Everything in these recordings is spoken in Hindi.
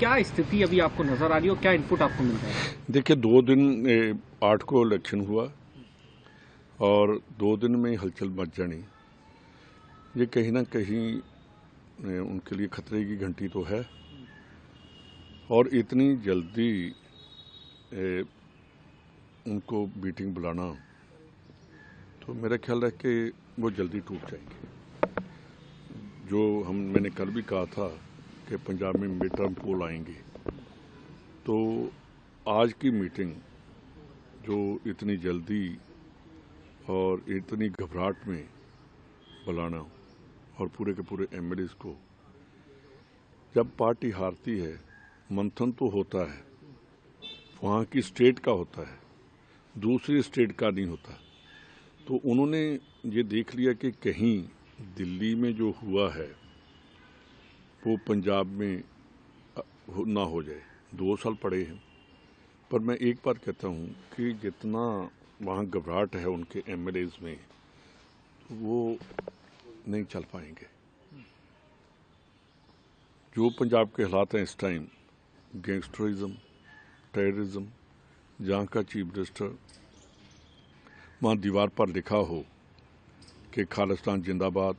क्या स्थिति अभी आपको नजर आ रही है और क्या इनपुट आपको मिल रहा है? देखिए 2 दिन 8 को इलेक्शन हुआ और 2 दिन में हलचल मच जानी, ये कहीं ना कहीं उनके लिए खतरे की घंटी तो है। और इतनी जल्दी उनको मीटिंग बुलाना, तो मेरा ख्याल है कि वो जल्दी टूट जाएंगे। जो मैंने कल भी कहा था कि पंजाब में मिड टर्म पोल आएंगे, तो आज की मीटिंग जो इतनी जल्दी और इतनी घबराहट में बुलाना और पूरे के पूरे एमएलएस को, जब पार्टी हारती है मंथन तो होता है, वहाँ की स्टेट का होता है, दूसरी स्टेट का नहीं होता। तो उन्होंने ये देख लिया कि कहीं दिल्ली में जो हुआ है वो पंजाब में ना हो जाए। 2 साल पड़े हैं, पर मैं एक बात कहता हूँ कि जितना वहाँ घबराहट है उनके एमएलएज में, वो नहीं चल पाएंगे। जो पंजाब के हालात हैं इस टाइम, गैंगस्टरिज्म, टेररिज्म, जहाँ का चीफ मिनिस्टर वहाँ दीवार पर लिखा हो कि खालिस्तान जिंदाबाद,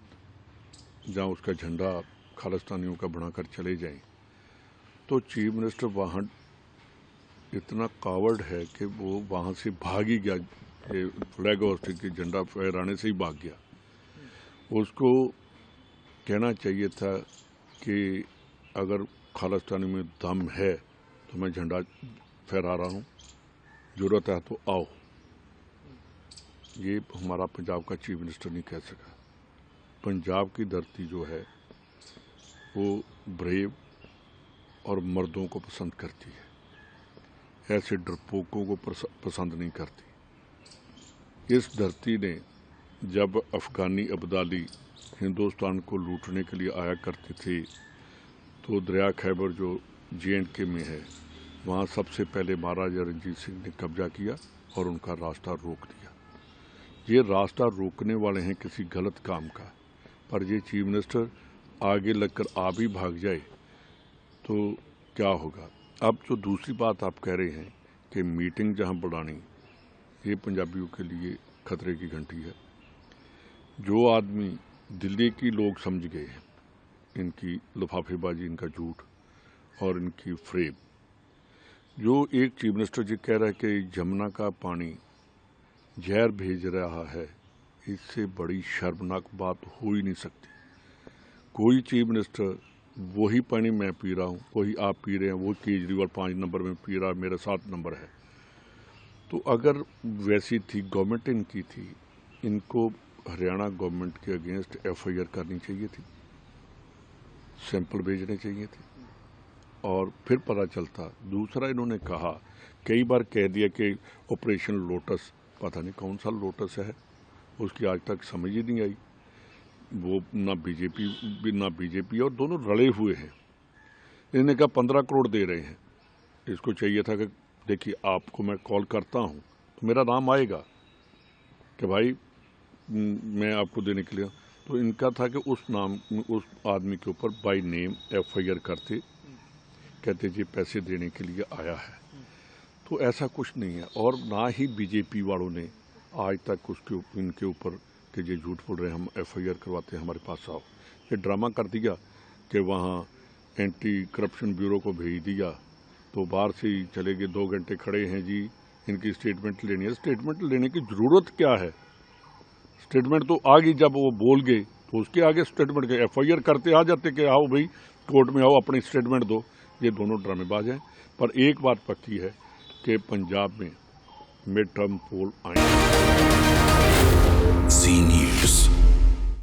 जहाँ उसका झंडा खालिस्तानियों का बनाकर चले जाएं, तो चीफ मिनिस्टर वहाँ इतना कावर्ड है कि वो वहाँ से भाग ही गया, फ्लैग होस्टिंग की झंडा फहराने से ही भाग गया। उसको कहना चाहिए था कि अगर खालिस्तानी में दम है तो मैं झंडा फहरा रहा हूँ, जरूरत है तो आओ। ये हमारा पंजाब का चीफ मिनिस्टर नहीं कह सका। पंजाब की धरती जो है वो ब्रेव और मर्दों को पसंद करती है, ऐसे डरपोकों को पसंद नहीं करती। इस धरती ने जब अफगानी अब्दाली हिंदुस्तान को लूटने के लिए आया करते थे, तो दरिया खैबर जो J&K में है, वहाँ सबसे पहले महाराजा रणजीत सिंह ने कब्जा किया और उनका रास्ता रोक दिया। ये रास्ता रोकने वाले हैं किसी गलत काम का, पर ये चीफ मिनिस्टर आगे लगकर आप ही भाग जाए तो क्या होगा। अब जो दूसरी बात आप कह रहे हैं कि मीटिंग जहां बुलानी, ये पंजाबियों के लिए खतरे की घंटी है। जो आदमी दिल्ली की लोग समझ गए हैं इनकी लिफाफेबाजी, इनका झूठ और इनकी फ्रेब, जो एक चीफ मिनिस्टर जी कह रहा है कि जमुना का पानी जहर भेज रहा है, इससे बड़ी शर्मनाक बात हो ही नहीं सकती। कोई चीफ मिनिस्टर वही पानी मैं पी रहा हूँ, वही आप पी रहे हैं, वो केजरीवाल 5 नंबर में पी रहा, मेरा 7 नंबर है। तो अगर वैसी थी गवर्नमेंट इनकी थी, इनको हरियाणा गवर्नमेंट के अगेंस्ट FIR करनी चाहिए थी, सैंपल भेजने चाहिए थे और फिर पता चलता। दूसरा, इन्होंने कहा, कई बार कह दिया कि ऑपरेशन लोटस, पता नहीं कौन सा लोटस है, उसकी आज तक समझ ही नहीं आई। वो ना बीजेपी और दोनों रले हुए हैं। इन्होंने कहा 15 करोड़ दे रहे हैं, इसको चाहिए था कि देखिए आपको मैं कॉल करता हूं तो मेरा नाम आएगा कि भाई मैं आपको देने के लिए। तो इनका था कि उस आदमी के ऊपर बाय नेम FIR करते, कहते जी पैसे देने के लिए आया है। तो ऐसा कुछ नहीं है, और ना ही बीजेपी वालों ने आज तक इनके ऊपर कि ये झूठ बोल रहे हैं, हम FIR करवाते हैं, हमारे पास आओ। ये ड्रामा कर दिया कि वहाँ एंटी करप्शन ब्यूरो को भेज दिया, तो बाहर से ही चले गए, 2 घंटे खड़े हैं जी, इनकी स्टेटमेंट लेनी है। स्टेटमेंट लेने की ज़रूरत क्या है? स्टेटमेंट तो आ गई, जब वो बोल गए तो उसके आगे स्टेटमेंट के FIR करते आ जाते कि आओ भाई कोर्ट में आओ, अपनी स्टेटमेंट दो। ये दोनों ड्रामेबाज हैं। पर एक बात पक्की है कि पंजाब में मिड टर्म पोल आएंगे। C News।